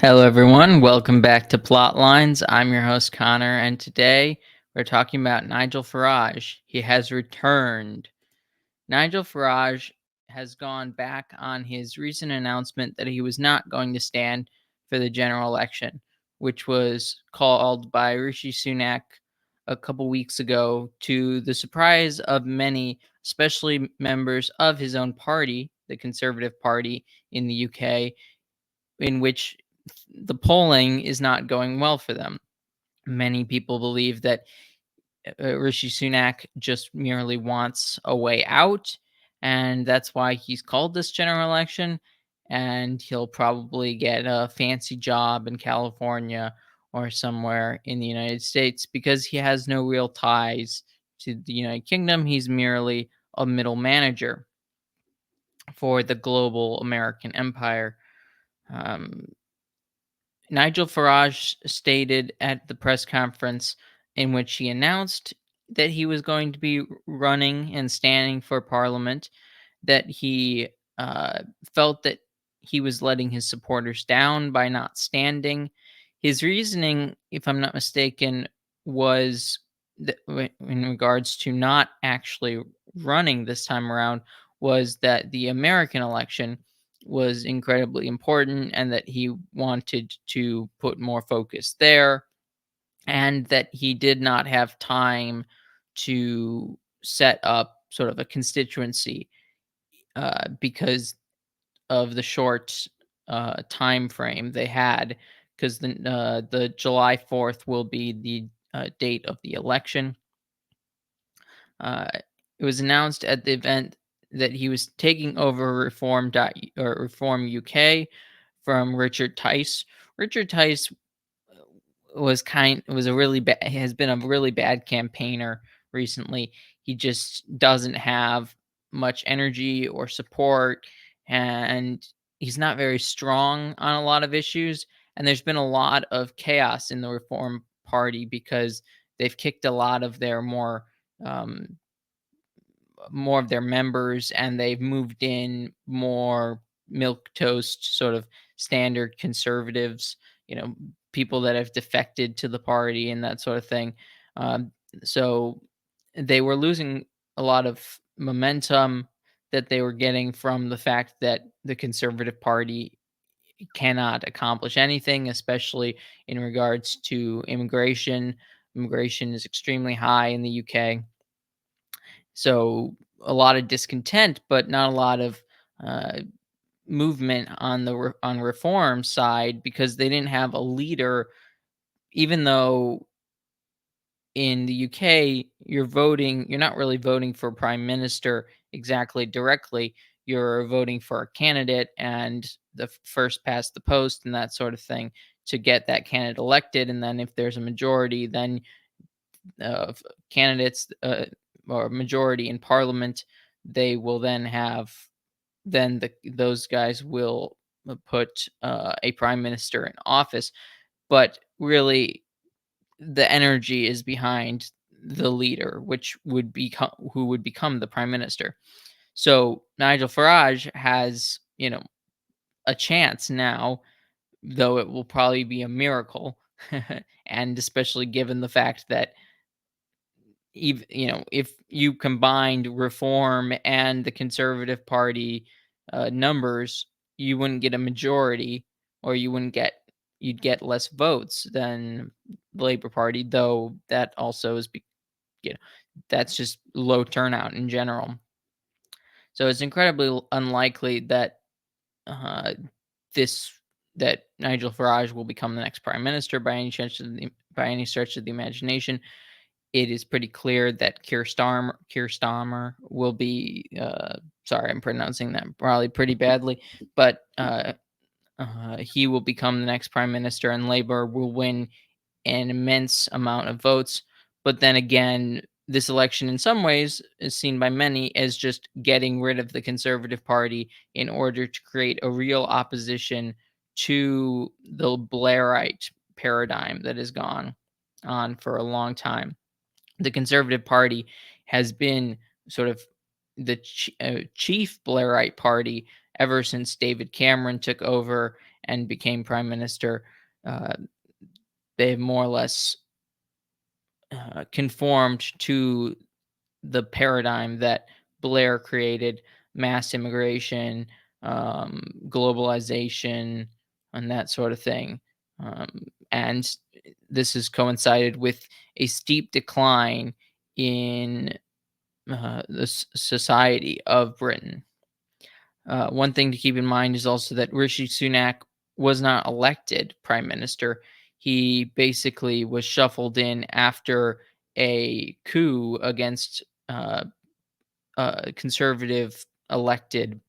Hello, everyone. Welcome back to Plotlines. I'm your host, Connor, and today we're talking about Nigel Farage. He has returned. Nigel Farage has gone back on his recent announcement that he was not going to stand for the general election, which was called by Rishi Sunak a couple weeks ago to the surprise of many, especially members of his own party, the Conservative Party in the UK, in which the polling is not going well for them. Many people believe that Rishi Sunak just merely wants a way out, and that's why he's called this general election. And he'll probably get a fancy job in California or somewhere in the United States because he has no real ties to the United Kingdom. He's merely a middle manager for the global American empire. Um, Nigel Farage stated at the press conference in which he announced that he was going to be running and standing for parliament, that he felt that he was letting his supporters down by not standing. His reasoning, if I'm not mistaken, was that in regards to not actually running this time around, was that the American election was incredibly important and that he wanted to put more focus there, and that he did not have time to set up sort of a constituency because of the short time frame they had, because the July 4th will be the date of the election. Uh, it was announced at the event that he was taking over Reform UK from Richard Tice. Richard Tice was a really bad has been a really bad campaigner recently. He just doesn't have much energy or support, and he's not very strong on a lot of issues. And there's been a lot of chaos in the Reform Party because they've kicked a lot of their um, more of their members, and they've moved in more milk toast sort of standard conservatives, people that have defected to the party and that sort of thing. So they were losing a lot of momentum that they were getting from the fact that the Conservative Party cannot accomplish anything, especially in regards to immigration. Immigration is extremely high in the UK, so a lot of discontent, but not a lot of uh, movement on on reform side because they didn't have a leader. Even though in the UK you're not really voting for prime minister exactly directly. You're voting for a candidate and the first past the post and that sort of thing to get that candidate elected. And then if there's a majority, then of candidates or majority in parliament, they will then have those guys will put a prime minister in office. But really, the energy is behind the leader, which would become who would become the prime minister. So Nigel Farage has, a chance now, though it will probably be a miracle, and especially given the fact that if you combined Reform and the Conservative Party numbers, you wouldn't get a majority, or you'd get less votes than the Labor Party. Though that also you know that's just low turnout in general. So it's incredibly unlikely that uh, this that Nigel Farage will become the next prime minister by any stretch of the imagination. It is pretty clear that Keir Starmer will be. Sorry, I'm pronouncing that probably pretty badly, but he will become the next prime minister, and Labour will win an immense amount of votes. But then again, this election, in some ways, is seen by many as just getting rid of the Conservative Party in order to create a real opposition to the Blairite paradigm that has gone on for a long time. The Conservative Party has been sort of the chief Blairite party ever since David Cameron took over and became prime minister, uh, they've more or less conformed to the paradigm that Blair created: mass immigration, globalization, and that sort of thing. And this has coincided with a steep decline in the society of Britain. One thing to keep in mind is also that Rishi Sunak was not elected prime minister. He basically was shuffled in after a coup against uh, conservative elected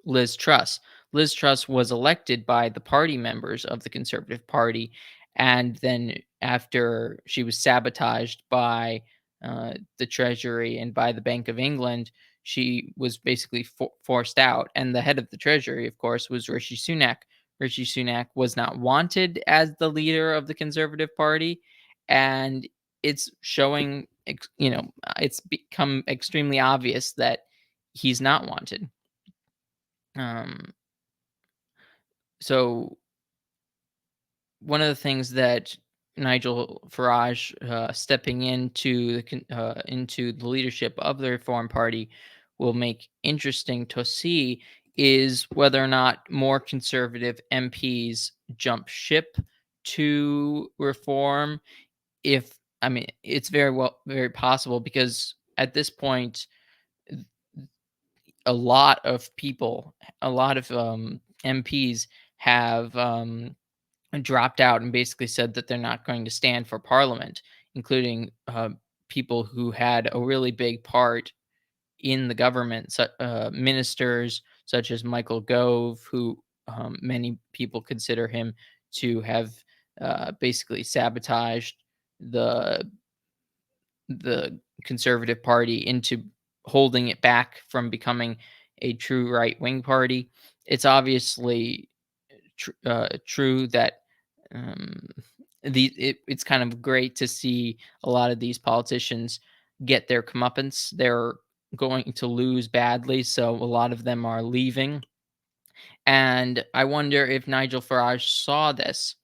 Liz Truss. Liz Truss was elected by the party members of the Conservative Party, and then after she was sabotaged by the Treasury and by the Bank of England, she was basically forced out. And the head of the Treasury, of course, was Rishi Sunak. Rishi Sunak was not wanted as the leader of the Conservative Party, and it's showing, it's become extremely obvious that he's not wanted. Um, so one of the things that Nigel Farage stepping into the leadership of the Reform Party will make interesting to see is whether or not more conservative MPs jump ship to reform. If I mean, it's very possible, because at this point, a lot of people, a lot of MPs have dropped out and basically said that they're not going to stand for parliament, including people who had a really big part in the government, ministers such as Michael Gove, who many people consider him to have basically sabotaged the the Conservative Party into holding it back from becoming a true right wing party. It's obviously true that um, it's kind of great to see a lot of these politicians get their comeuppance. They're going to lose badly, so a lot of them are leaving. And I wonder if Nigel Farage saw this,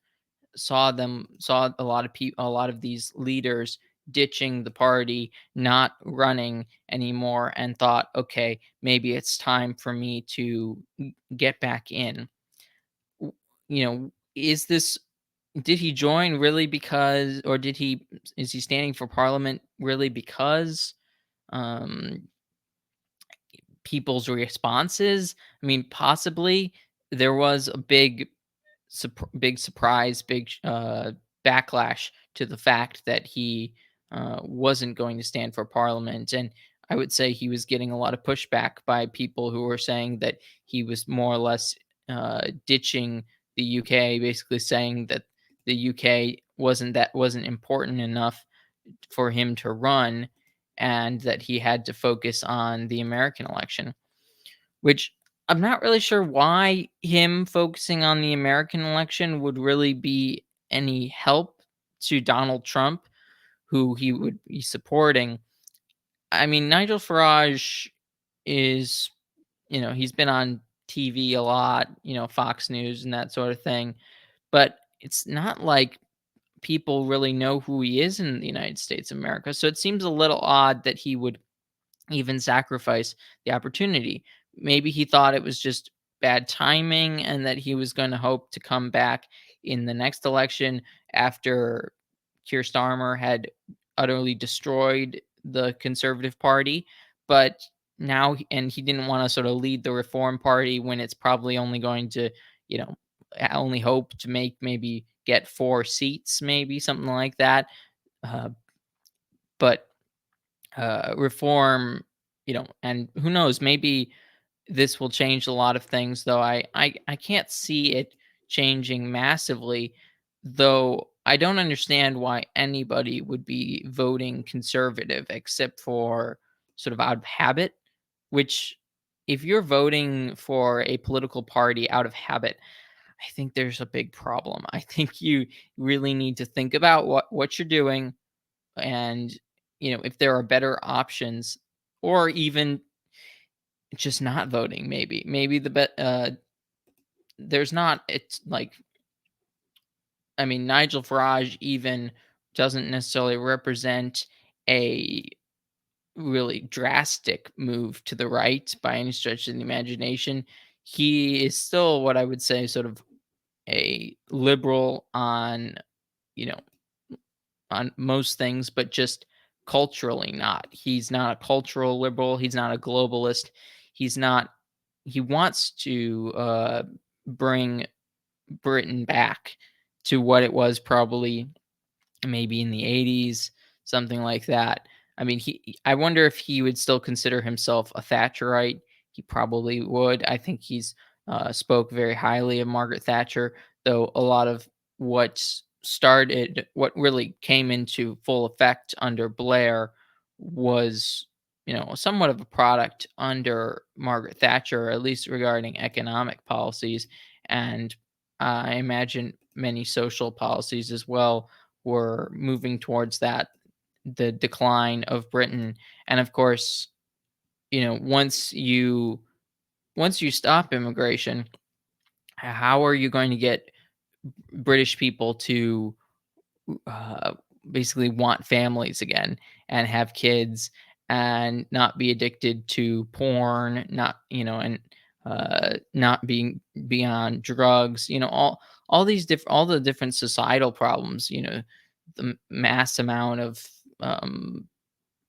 saw a lot of these leaders ditching the party, not running anymore, and thought, okay, maybe it's time for me to get back in. Is this, did he join really because, or is he standing for parliament really because um people's responses? I mean, possibly there was a big surprise, big backlash to the fact that he wasn't going to stand for parliament. And I would say he was getting a lot of pushback by people who were saying that he was more or less ditching the UK, basically saying that the UK wasn't important enough for him to run, and that he had to focus on the American election, which I'm not really sure why him focusing on the American election would really be any help to Donald Trump, who he would be supporting. I mean, Nigel Farage is, he's been on TV a lot, Fox News and that sort of thing, but it's not like people really know who he is in the United States of America. So it seems a little odd that he would even sacrifice the opportunity. Maybe he thought it was just bad timing and that he was going to hope to come back in the next election after Keir Starmer had utterly destroyed the Conservative Party. But now, and he didn't want to sort of lead the Reform Party when it's probably only going to, you know, only hope to maybe get 4 seats, maybe something like that. Uh, but reform, and who knows, maybe this will change a lot of things, though I can't see it changing massively, though I don't understand why anybody would be voting conservative except for sort of out of habit, which, if you're voting for a political party out of habit, I think there's a big problem. I think you really need to think about what you're doing, and if there are better options, or even just not voting. Maybe there's not. It's like, I mean, Nigel Farage even doesn't necessarily represent a really drastic move to the right by any stretch of the imagination. He is still what I would say sort of a liberal on, you know, on most things, but just culturally not. He's not a cultural liberal. He's not a globalist. He's not, he wants to bring Britain back to what it was probably maybe in the 80s, something like that. I mean, I wonder if he would still consider himself a Thatcherite. He probably would. I think he's spoke very highly of Margaret Thatcher, though a lot of what really came into full effect under Blair was, somewhat of a product under Margaret Thatcher, at least regarding economic policies. And I imagine many social policies as well were moving towards that, the decline of Britain. And of course, once you stop immigration, how are you going to get British people to uh, basically want families again and have kids and not be addicted to porn, not, and not being beyond drugs, all the different societal problems, the mass amount of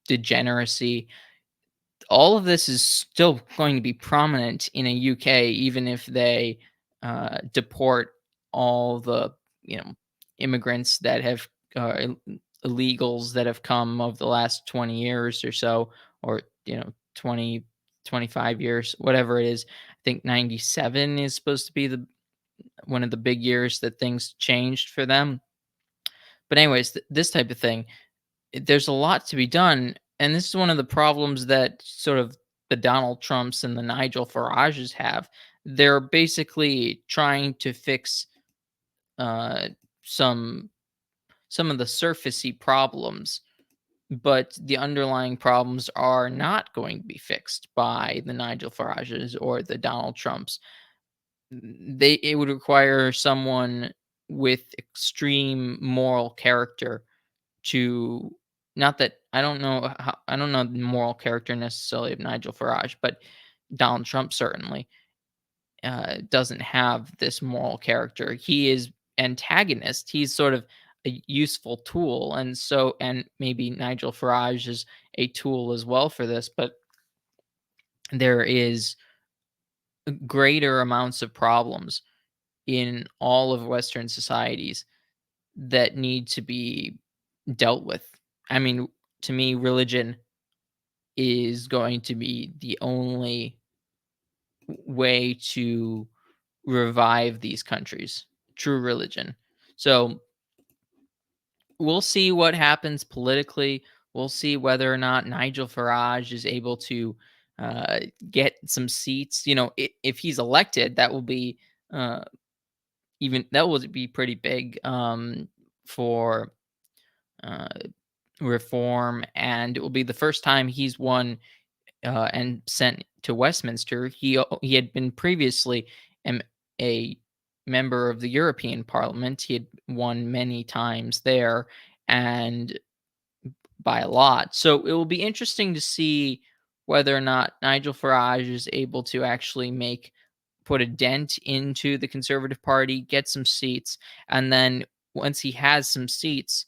degeneracy. All of this is still going to be prominent in a UK, even if they deport all the, immigrants that have illegals that have come over the last 20 years or so, or 25 years, whatever it is. I think 97 is supposed to be the one of the big years that things changed for them. But anyways, this type of thing, there's a lot to be done, and this is one of the problems that sort of the Donald Trumps and the Nigel Farages have. They're basically trying to fix uh, some some of the surfacey problems, but the underlying problems are not going to be fixed by the Nigel Farages or the Donald Trumps. It would require someone with extreme moral character to, not that I don't know the moral character necessarily of Nigel Farage, but Donald Trump certainly doesn't have this moral character. He is antagonist. He's sort of a useful tool, and maybe Nigel Farage is a tool as well for this. But there is greater amounts of problems in all of Western societies that need to be dealt with. I mean, to me, religion is going to be the only way to revive these countries. True religion. So we'll see what happens politically. We'll see whether or not Nigel Farage is able to get some seats. If he's elected, that will be uh, that will be pretty big for uh, reform, and it will be the first time he's won and sent to Westminster. He had been previously a member of the European Parliament. He had won many times there, and by a lot. So it will be interesting to see whether or not Nigel Farage is able to actually put a dent into the Conservative Party, get some seats, and then once he has some seats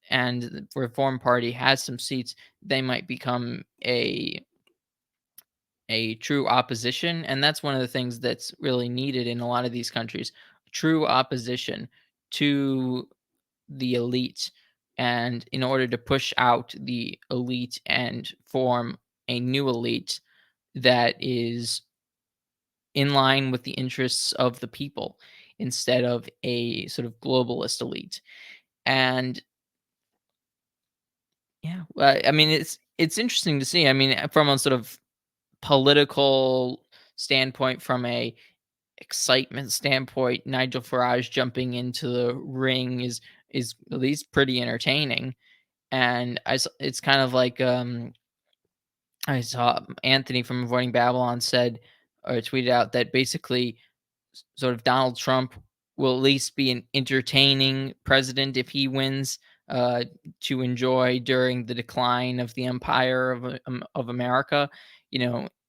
and the Reform Party has some seats, they might become a true opposition, and that's one of the things that's really needed in a lot of these countries. True opposition to the elite, and in order to push out the elite and form a new elite that is in line with the interests of the people instead of a sort of globalist elite. And yeah, I mean, it's interesting to see. I mean, from a sort of political standpoint, from a excitement standpoint, Nigel Farage jumping into the ring is at least pretty entertaining. And it's kind of like I saw Anthony from Avoiding Babylon said or tweeted out that basically sort of Donald Trump will at least be an entertaining president if he wins, uh, to enjoy during the decline of the empire of America.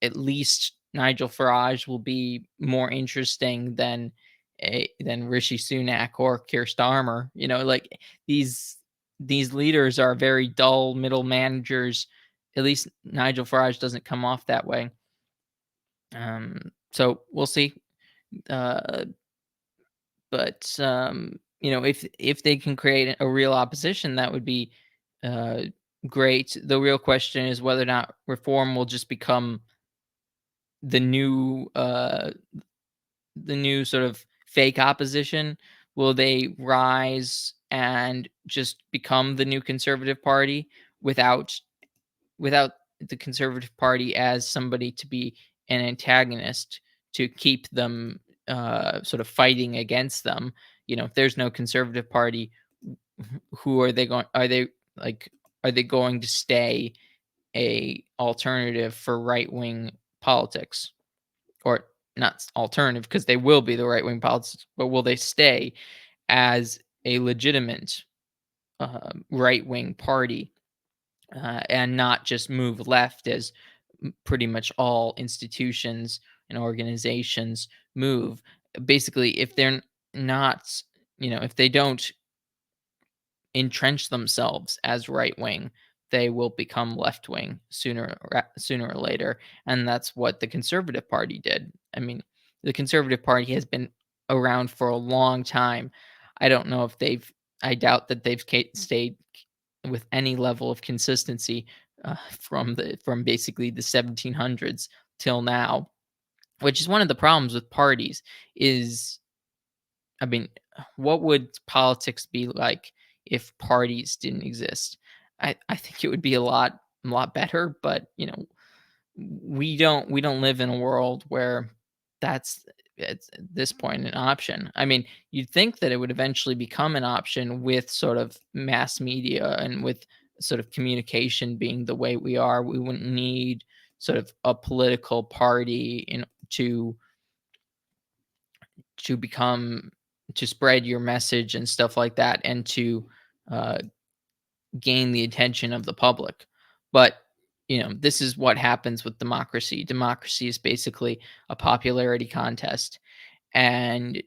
At least Nigel Farage will be more interesting than Rishi Sunak or Keir Starmer. Like these these leaders are very dull middle managers. At least Nigel Farage doesn't come off that way. So we'll see. Uh, but if they can create a real opposition, that would be uh, great. The real question is whether or not reform will just become the new uh, the new sort of fake opposition. Will they rise and just become the new conservative party without without the conservative party as somebody to be an antagonist to keep them sort of fighting against them? If there's no conservative party, who are they going? Are they going to stay a alternative for right wing politics, or not alternative because they will be the right wing politics, but will they stay as a legitimate right wing party, and not just move left as pretty much all institutions and organizations move? Basically, if they're not, if they don't entrench themselves as right wing, they will become left wing sooner or later, and that's what the Conservative Party did. I mean, the Conservative Party has been around for a long time. I don't know if they've. I doubt that they've stayed with any level of consistency from basically the 1700s till now, which is one of the problems with parties. Is I mean, what would politics be like if parties didn't exist? I think it would be a lot better, but we don't live in a world where that's at this point an option. I mean, you'd think that it would eventually become an option with sort of mass media and with sort of communication being the way we are. We wouldn't need sort of a political party to become to spread your message and stuff like that, and to uh, gain the attention of the public. But this is what happens with democracy. Democracy is basically a popularity contest, and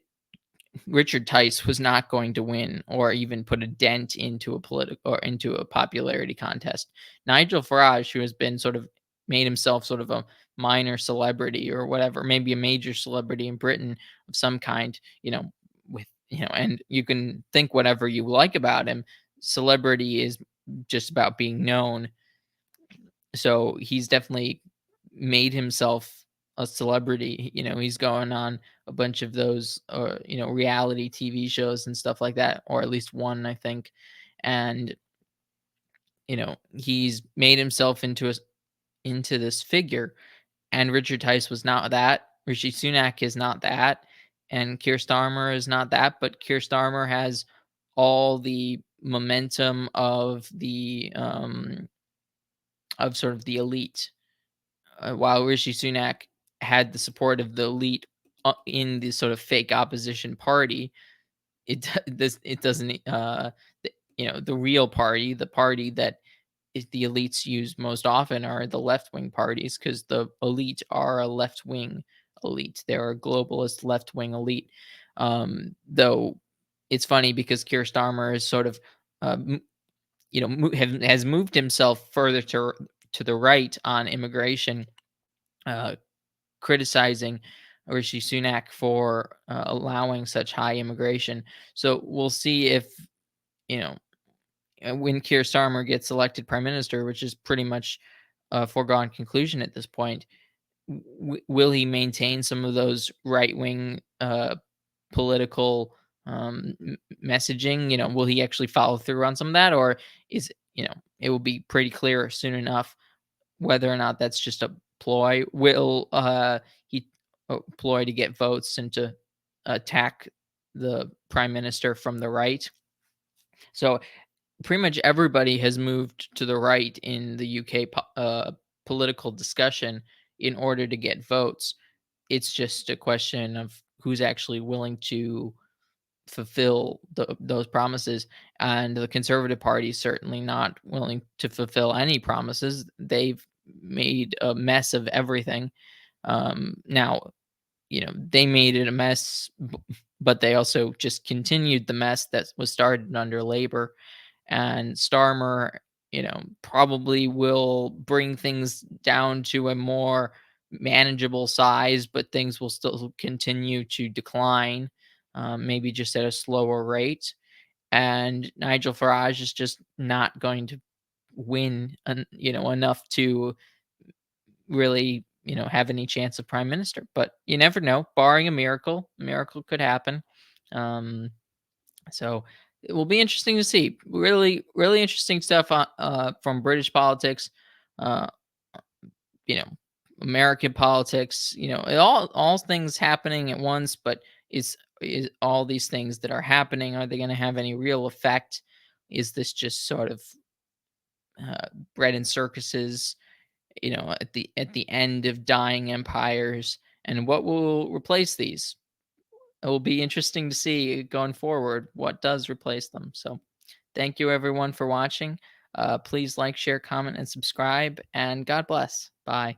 Richard Tice was not going to win or even put a dent into a political or into a popularity contest. Nigel Farage, who has been sort of made himself sort of a minor celebrity or whatever, maybe a major celebrity in Britain of some kind, and you can think whatever you like about him. Celebrity is just about being known, so he's definitely made himself a celebrity. He's going on a bunch of those, reality TV shows and stuff like that, or at least one, I think. And he's made himself into this figure. And Richard Tice was not that. Rishi Sunak is not that, and Keir Starmer is not that. But Keir Starmer has all the momentum of sort of the elite, while Rishi Sunak had the support of the elite in the sort of fake opposition party. It doesn't. The real party, the party that the elites use most often, are the left wing parties, because the elite are a left wing elite. They're a globalist left wing elite. Though it's funny because Keir Starmer is sort of, has moved himself further to the right on immigration, uh, criticizing Rishi Sunak for allowing such high immigration. So we'll see if, you know, when Keir Starmer gets elected prime minister, which is pretty much a foregone conclusion at this point, will he maintain some of those right wing political messaging? Will he actually follow through on some of that, or is it will be pretty clear soon enough whether or not that's just a ploy. Will he ploy to get votes and to attack the prime minister from the right? So pretty much everybody has moved to the right in the UK political discussion in order to get votes. It's just a question of who's actually willing to fulfill those promises. And the Conservative Party is certainly not willing to fulfill any promises. They've made a mess of everything. Now, they made it a mess, but they also just continued the mess that was started under Labor. And Starmer, probably will bring things down to a more manageable size, but things will still continue to decline, maybe just at a slower rate. And Nigel Farage is just not going to win, enough to really, have any chance of prime minister. But you never know. Barring a miracle could happen. Um, so it will be interesting to see. Really, really interesting stuff from British politics, uh, you know, American politics. All things happening at once. But is all these things that are happening, are they going to have any real effect? Is this just sort of bread and circuses? At the end of dying empires, and what will replace these? It will be interesting to see going forward what does replace them. So, thank you everyone for watching. Please like, share, comment, and subscribe. And God bless. Bye.